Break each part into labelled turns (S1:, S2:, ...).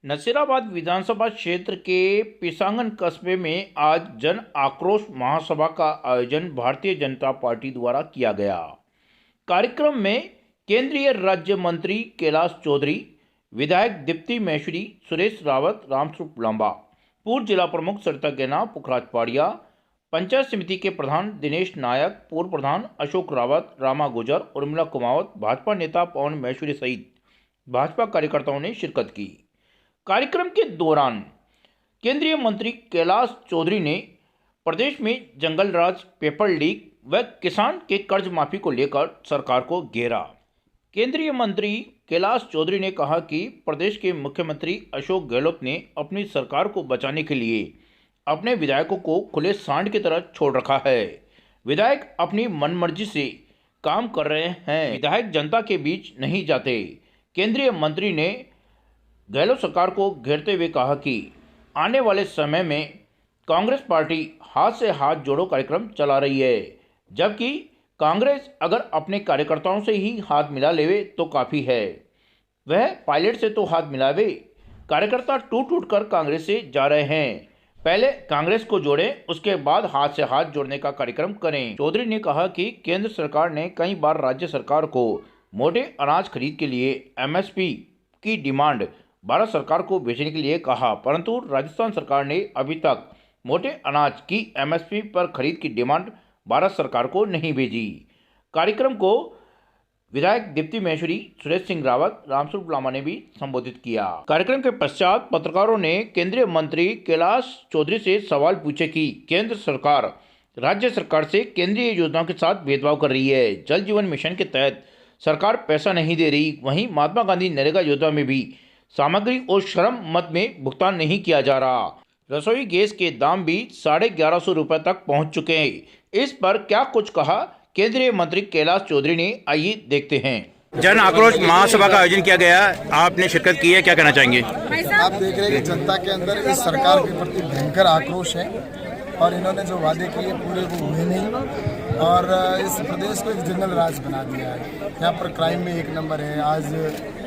S1: नसीराबाद विधानसभा क्षेत्र के पिसांगन कस्बे में आज जन आक्रोश महासभा का आयोजन भारतीय जनता पार्टी द्वारा किया गया। कार्यक्रम में केंद्रीय राज्य मंत्री कैलाश चौधरी, विधायक दीप्ति महेश्वरी, सुरेश रावत, रामस्वरूप लांबा, पूर्व जिला प्रमुख सरिता गैना, पुखराज पाड़िया, पंचायत समिति के प्रधान दिनेश नायक, पूर्व प्रधान अशोक रावत, रामा गुजर, उर्मिला कुमावत, भाजपा नेता पवन महेश्वरी सहित भाजपा कार्यकर्ताओं ने शिरकत की। कार्यक्रम के दौरान केंद्रीय मंत्री कैलाश चौधरी ने प्रदेश में जंगल राज, पेपर लीक व किसान के कर्ज माफी को लेकर सरकार को घेरा। केंद्रीय मंत्री कैलाश चौधरी ने कहा कि प्रदेश के मुख्यमंत्री अशोक गहलोत ने अपनी सरकार को बचाने के लिए अपने विधायकों को खुले सांड की तरह छोड़ रखा है। विधायक अपनी मनमर्जी से काम कर रहे हैं, विधायक जनता के बीच नहीं जाते। केंद्रीय मंत्री ने गहलोत सरकार को घेरते हुए कहा कि आने वाले समय में कांग्रेस पार्टी हाथ से हाथ जोड़ो कार्यक्रम चला रही है, जबकि कांग्रेस अगर अपने कार्यकर्ताओं से ही हाथ मिला लेवे तो काफ़ी है। वह पायलट से तो हाथ मिलावे। कार्यकर्ता टूट टूट कर कांग्रेस से जा रहे हैं। पहले कांग्रेस को जोड़ें, उसके बाद हाथ से हाथ जोड़ने का कार्यक्रम करें। चौधरी ने कहा कि केंद्र सरकार ने कई बार राज्य सरकार को मोटे अनाज खरीद के लिए एमएसपी की डिमांड भारत सरकार को भेजने के लिए कहा, परंतु राजस्थान सरकार ने अभी तक मोटे अनाज की एमएसपी पर खरीद की डिमांड भारत सरकार को नहीं भेजी। कार्यक्रम को विधायक दीप्ति महेश्वरी, सुरेश सिंह रावत, रामस्वरूप लांबा ने भी संबोधित किया। कार्यक्रम के पश्चात पत्रकारों ने केंद्रीय मंत्री कैलाश चौधरी से सवाल पूछे कि केंद्र सरकार राज्य सरकार से केंद्रीय योजनाओं के साथ भेदभाव कर रही है। जल जीवन मिशन के तहत सरकार पैसा नहीं दे रही, वहीं महात्मा गांधी नरेगा योजना में भी सामग्री और श्रम मद में भुगतान नहीं किया जा रहा। रसोई गैस के दाम भी 1150 रुपये तक पहुंच चुके हैं। इस पर क्या कुछ कहा केंद्रीय मंत्री कैलाश चौधरी ने, आइए देखते हैं।
S2: जन आक्रोश महासभा का आयोजन किया गया, आपने शिरकत की है, क्या कहना चाहेंगे?
S3: आप देख रहे हैं कि जनता के अंदर इस सरकार के प्रति भयंकर आक्रोश है और इन्होंने जो वादे किए पूरे वो हुए नहीं और इस प्रदेश को एक जंगल राज बना दिया है। यहाँ पर क्राइम में एक नंबर है, आज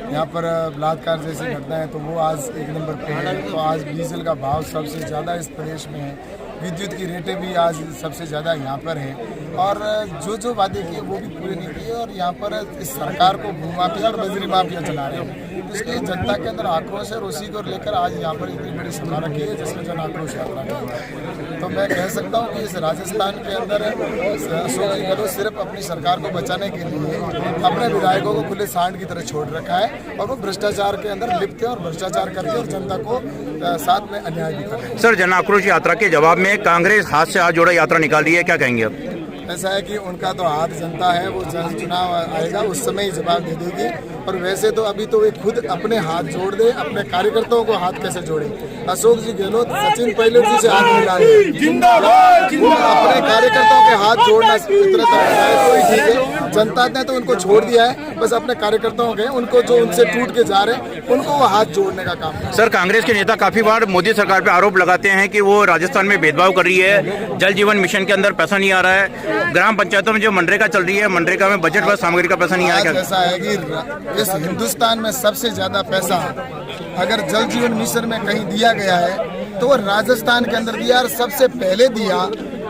S3: यहाँ पर बलात्कार जैसी घटनाएं तो वो आज एक नंबर पे है। तो आज डीजल का भाव सबसे ज़्यादा इस प्रदेश में है, विद्युत की रेटें भी आज सबसे ज़्यादा यहाँ पर है और जो वादे किए वो भी पूरे नहीं किए और यहाँ पर इस सरकार को भूमाफिया और बजरी माफिया चला रहे हैं। इसलिए जनता के अंदर आक्रोश है और उसी को लेकर आज यहाँ पर इतनी बड़ी सभा रखी है जिसमें जन आक्रोश यात्रा की। तो मैं कह सकता हूँ कि इस राजस्थान के अंदर अशोक गहलोत सिर्फ अपनी सरकार को बचाने के लिए अपने विधायकों को खुले सांड की तरह छोड़ रखा है और वो भ्रष्टाचार के अंदर लिप्त है और भ्रष्टाचार करके और जनता को साथ में अन्याय भी कर रहे हैं।
S2: सर, जन आक्रोश यात्रा के जवाब में कांग्रेस हाथ से हाथ जोड़ा यात्रा निकाल रही है, क्या कहेंगे आप?
S3: ऐसा है कि उनका तो हाथ जनता है, वो चुनाव आएगा उस समय ही जवाब दे देगी। और वैसे तो अभी तो वे खुद अपने हाथ जोड़ दे, अपने कार्यकर्ताओं को हाथ कैसे जोड़े? अशोक जी गहलोत सचिन पायलट जी से हाथ मिला रहे अपने कार्यकर्ताओं के हाथ जोड़ना तो ठीक है। जनता ने तो उनको छोड़ दिया है, बस अपने कार्यकर्ताओं के उनको जो उनसे टूट के जा रहे हैं उनको वो हाथ जोड़ने का काम।
S2: सर, कांग्रेस के नेता काफी बार मोदी सरकार पे आरोप लगाते हैं कि वो राजस्थान में भेदभाव कर रही है, जल जीवन मिशन के अंदर पैसा नहीं आ रहा है, ग्राम पंचायतों में जो मनरेगा चल रही है, मनरेगा में बजट व सामग्री का पैसा नहीं आ रहा है।
S3: ऐसा है कि इस हिंदुस्तान में सबसे ज्यादा पैसा अगर जल जीवन मिशन में कहीं दिया गया है तो वो राजस्थान के अंदर दिया और सबसे पहले दिया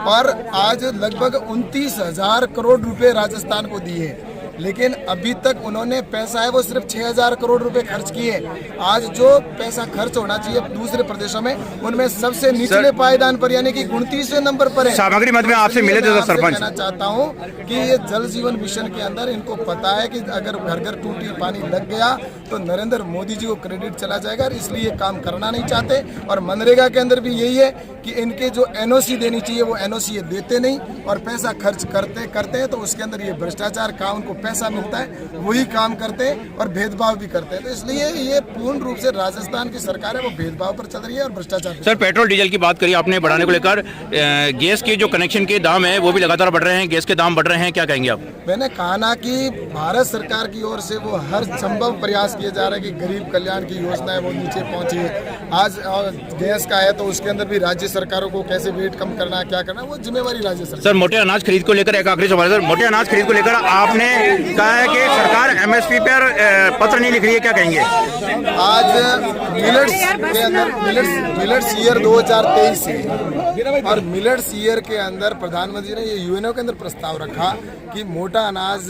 S3: और आज लगभग 29,000 करोड़ रुपए राजस्थान को दिए, लेकिन अभी तक उन्होंने पैसा है वो सिर्फ 6,000 करोड़ रुपए खर्च किए। आज जो पैसा खर्च होना चाहिए दूसरे प्रदेशों में उनमें सबसे निचले पायदान पर यानी कि 29वें नंबर पर है।
S2: सामग्री मद में आपसे मिले थे सरपंच।
S3: कहना चाहता हूँ कि ये जल जीवन मिशन के अंदर इनको पता है कि अगर घर घर टूटी पानी लग गया तो नरेंद्र मोदी जी को क्रेडिट चला जाएगा, इसलिए काम करना नहीं चाहते। और मनरेगा के अंदर भी यही है कि इनके जो एनओसी देनी चाहिए वो एनओसी देते नहीं और पैसा खर्च करते हैं तो उसके अंदर ये भ्रष्टाचार का उनको पैसा मिलता है, वही काम करते हैं और भेदभाव भी करते हैं। तो इसलिए ये पूर्ण रूप से राजस्थान की सरकार है वो भेदभाव पर चल रही है और भ्रष्टाचार।
S2: सर, पेट्रोल डीजल की बात करी आपने बढ़ाने को लेकर, गैस के जो कनेक्शन के दाम है वो भी लगातार बढ़ रहे हैं, गैस के दाम बढ़ रहे हैं, क्या कहेंगे आप?
S3: मैंने कहा ना कि भारत सरकार की ओर से वो हर संभव प्रयास प्रयास किए जा रहे हैं कि गरीब कल्याण की योजना है वो नीचे पहुंचे। आज गैस का है तो उसके अंदर भी राज्य सरकारों को कैसे वेट कम करना है, क्या करना है, वो जिम्मेवारी राज्य सरकार।
S2: सर मोटे अनाज खरीद को लेकर एक आखिरी सवाल है सर, मोटे अनाज खरीद को लेकर आपने कहा है कि सरकार एमएसपी पर पत्र नहीं लिख रही है, क्या कहेंगे?
S3: आज मिलेट्स के अंदर मिलेट्स ईयर 2023 है और मिलेट्स ईयर के अंदर प्रधानमंत्री ने ये यूएनओ के अंदर प्रस्ताव रखा कि मोटा अनाज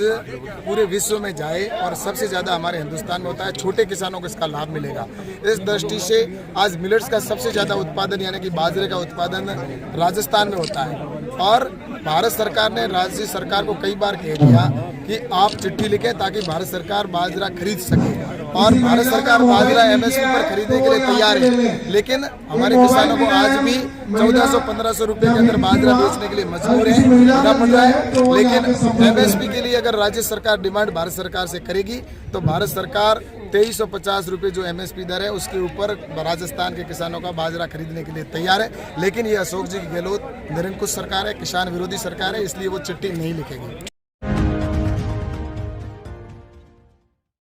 S3: पूरे विश्व में जाए और सबसे ज्यादा हमारे हिंदुस्तान में होता है, छोटे किसानों को इसका लाभ मिलेगा। इस दृष्टि से आज मिलेट्स का सबसे ज्यादा उत्पादन यानी कि बाजरे का उत्पादन राजस्थान में होता है और भारत सरकार ने राज्य सरकार को कई बार कह दिया कि आप चिट्ठी लिखें ताकि भारत सरकार बाजरा खरीद सके और भारत सरकार बाजरा एमएसपी पर खरीदने के लिए तैयार है, लेकिन हमारे किसानों को आज भी 1400-1500 रुपए के अंदर बाजरा बेचने के लिए मजबूर है। लेकिन एमएसपी के लिए अगर राज्य सरकार डिमांड भारत सरकार से करेगी तो भारत सरकार 2350 रुपये जो एमएसपी दर है उसके ऊपर राजस्थान के किसानों का बाजरा खरीदने के लिए तैयार है। लेकिन ये अशोक जी की गहलोत निरंकुश सरकार है, किसान विरोधी सरकार है, इसलिए वो चिट्ठी नहीं लिखेगी।